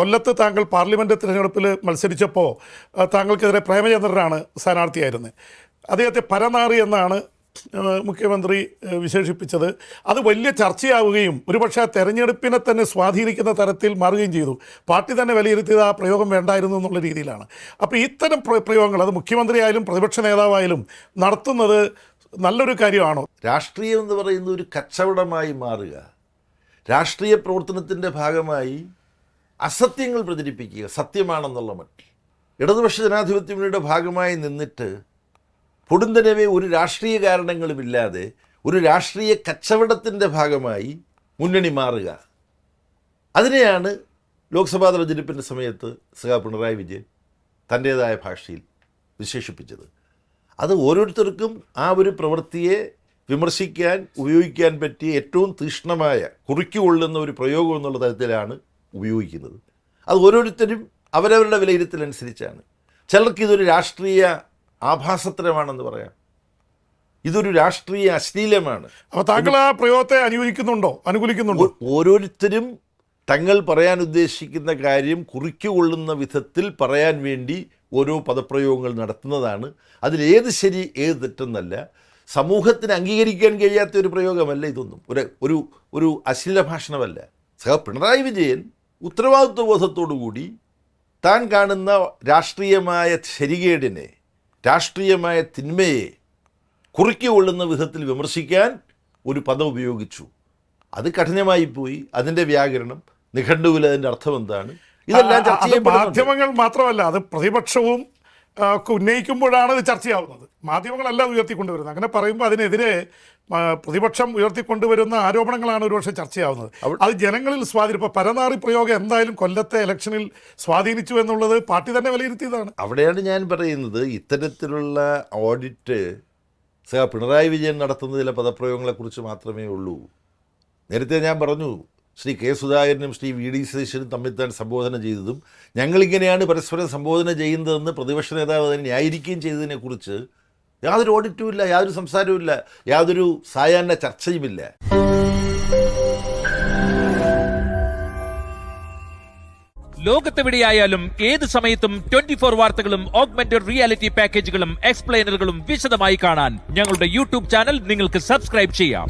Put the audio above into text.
കൊല്ലത്ത് താങ്കൾ പാർലമെൻറ്റ് തിരഞ്ഞെടുപ്പിൽ മത്സരിച്ചപ്പോൾ താങ്കൾക്കെതിരെ പ്രേമചന്ദ്രനാണ് സ്ഥാനാർത്ഥിയായിരുന്നത്. അദ്ദേഹത്തെ പരനാറി എന്നാണ് മുഖ്യമന്ത്രി വിശേഷിപ്പിച്ചത്. അത് വലിയ ചർച്ചയാവുകയും ഒരുപക്ഷെ തെരഞ്ഞെടുപ്പിനെ തന്നെ സ്വാധീനിക്കുന്ന തരത്തിൽ മാറുകയും ചെയ്തു. പാർട്ടി തന്നെ വിലയിരുത്തിയത് ആ പ്രയോഗം വേണ്ടായിരുന്നു എന്നുള്ള രീതിയിലാണ്. അപ്പോൾ ഇത്തരം പ്രയോഗങ്ങൾ അത് മുഖ്യമന്ത്രിയായാലും പ്രതിപക്ഷ നേതാവായാലും നടത്തുന്നത് നല്ലൊരു കാര്യമാണോ? രാഷ്ട്രീയം എന്ന് പറയുന്നത് ഒരു കച്ചവടമായി മാറുക, രാഷ്ട്രീയ പ്രവർത്തനത്തിൻ്റെ ഭാഗമായി അസത്യങ്ങൾ പ്രചരിപ്പിക്കുക, സത്യമാണെന്നുള്ള മട്ടിൽ ഇടതുപക്ഷ ജനാധിപത്യ മുന്നണിയുടെ ഭാഗമായി നിന്നിട്ട് പൊടുന്നനവേ ഒരു രാഷ്ട്രീയ കാരണങ്ങളുമില്ലാതെ ഒരു രാഷ്ട്രീയ കച്ചവടത്തിൻ്റെ ഭാഗമായി മുന്നണി മാറുക, അതിനെയാണ് ലോക്സഭാ തെരഞ്ഞെടുപ്പിൻ്റെ സമയത്ത് പിണറായി വിജയൻ തൻ്റേതായ ഭാഷയിൽ വിശേഷിപ്പിച്ചത്. അത് ഓരോരുത്തർക്കും ആ ഒരു പ്രവൃത്തിയെ വിമർശിക്കാൻ ഉപയോഗിക്കാൻ പറ്റിയ ഏറ്റവും തീക്ഷ്ണമായ കുറിക്കുകൊള്ളുന്ന ഒരു പ്രയോഗം എന്നുള്ള തരത്തിലാണ് ഉപയോഗിക്കുന്നത്. അത് ഓരോരുത്തരും അവരവരുടെ വിലയിരുത്തലനുസരിച്ചാണ്. ചിലർക്ക് ഇതൊരു രാഷ്ട്രീയ ആഭാസത്തരമാണെന്ന് പറയാം, ഇതൊരു രാഷ്ട്രീയ അശ്ലീലമാണ്. അപ്പോൾ താങ്കൾ ആ പ്രയോഗത്തെ അനുകൂലിക്കുന്നുണ്ടോ? ഓരോരുത്തരും തങ്ങൾ പറയാൻ ഉദ്ദേശിക്കുന്ന കാര്യം കുറിക്കുകൊള്ളുന്ന വിധത്തിൽ പറയാൻ വേണ്ടി ഓരോ പദപ്രയോഗങ്ങൾ നടത്തുന്നതാണ്. അതിലേത് ശരി ഏത് തെറ്റെന്നല്ല, സമൂഹത്തിന് അംഗീകരിക്കാൻ കഴിയാത്ത ഒരു പ്രയോഗമല്ല ഇതൊന്നും, ഒരു അശ്ലീല ഭാഷണമല്ല. പിണറായി വിജയൻ ഉത്തരവാദിത്വ ബോധത്തോടുകൂടി താൻ കാണുന്ന രാഷ്ട്രീയമായ ശരികേടിനെ, രാഷ്ട്രീയമായ തിന്മയെ കുറിക്കുകൊള്ളുന്ന വിധത്തിൽ വിമർശിക്കാൻ ഒരു പദം ഉപയോഗിച്ചു. അത് കഠിനമായി പോയി. അതിൻ്റെ വ്യാകരണം, നിഘണ്ടുവിൽ അതിൻ്റെ അർത്ഥം എന്താണ്, ഇതെല്ലാം ചർച്ച ചെയ്യപ്പെടുന്നുണ്ട്. മാധ്യമങ്ങൾ മാത്രമല്ല, അത് പ്രതിപക്ഷവും ഉന്നയിക്കുമ്പോഴാണ് ഇത് ചർച്ചയാവുന്നത്. മാധ്യമങ്ങളല്ല ഉയർത്തിക്കൊണ്ടുവരുന്നത്. അങ്ങനെ പറയുമ്പോൾ അതിനെതിരെ പ്രതിപക്ഷം ഉയർത്തിക്കൊണ്ടുവരുന്ന ആരോപണങ്ങളാണ് ഒരുപക്ഷെ ചർച്ചയാവുന്നത്. അത് ജനങ്ങളിൽ സ്വാധീനം. ഇപ്പോൾ പരനാറി പ്രയോഗം എന്തായാലും കൊല്ലത്തെ ഇലക്ഷനിൽ സ്വാധീനിച്ചു എന്നുള്ളത് പാർട്ടി തന്നെ വിലയിരുത്തിയതാണ്. അവിടെയാണ് ഞാൻ പറയുന്നത്, ഇത്തരത്തിലുള്ള ഓഡിറ്റ് പിണറായി വിജയൻ നടത്തുന്ന ചില പദപ്രയോഗങ്ങളെക്കുറിച്ച് മാത്രമേ ഉള്ളൂ. നേരത്തെ ഞാൻ പറഞ്ഞു, ശ്രീ കെ സുധാകരനും ശ്രീ വി ഡി സതീശനും തമ്മിൽ താൻ സംബോധന ചെയ്തതും ഞങ്ങളിങ്ങനെയാണ് പരസ്പരം സംബോധന ചെയ്യുന്നതെന്ന് പ്രതിപക്ഷ നേതാവ് തന്നെ ന്യായീകരിക്കുകയും ചെയ്തതിനെക്കുറിച്ച് യാതൊരു ഓഡിറ്റുമില്ല, യാതൊരു സംസാരവുമില്ല, യാതൊരു സായാഹ്ന ചർച്ചയുമില്ല. ലോകത്തെവിടെയായാലും ഏത് സമയത്തും 24 വാർത്തകളും ഓഗ്മെന്റഡ് റിയാലിറ്റി പാക്കേജുകളും എക്സ്പ്ലെയിനറുകളും വിശദമായി കാണാൻ ഞങ്ങളുടെ യൂട്യൂബ് ചാനൽ നിങ്ങൾക്ക് സബ്സ്ക്രൈബ് ചെയ്യാം.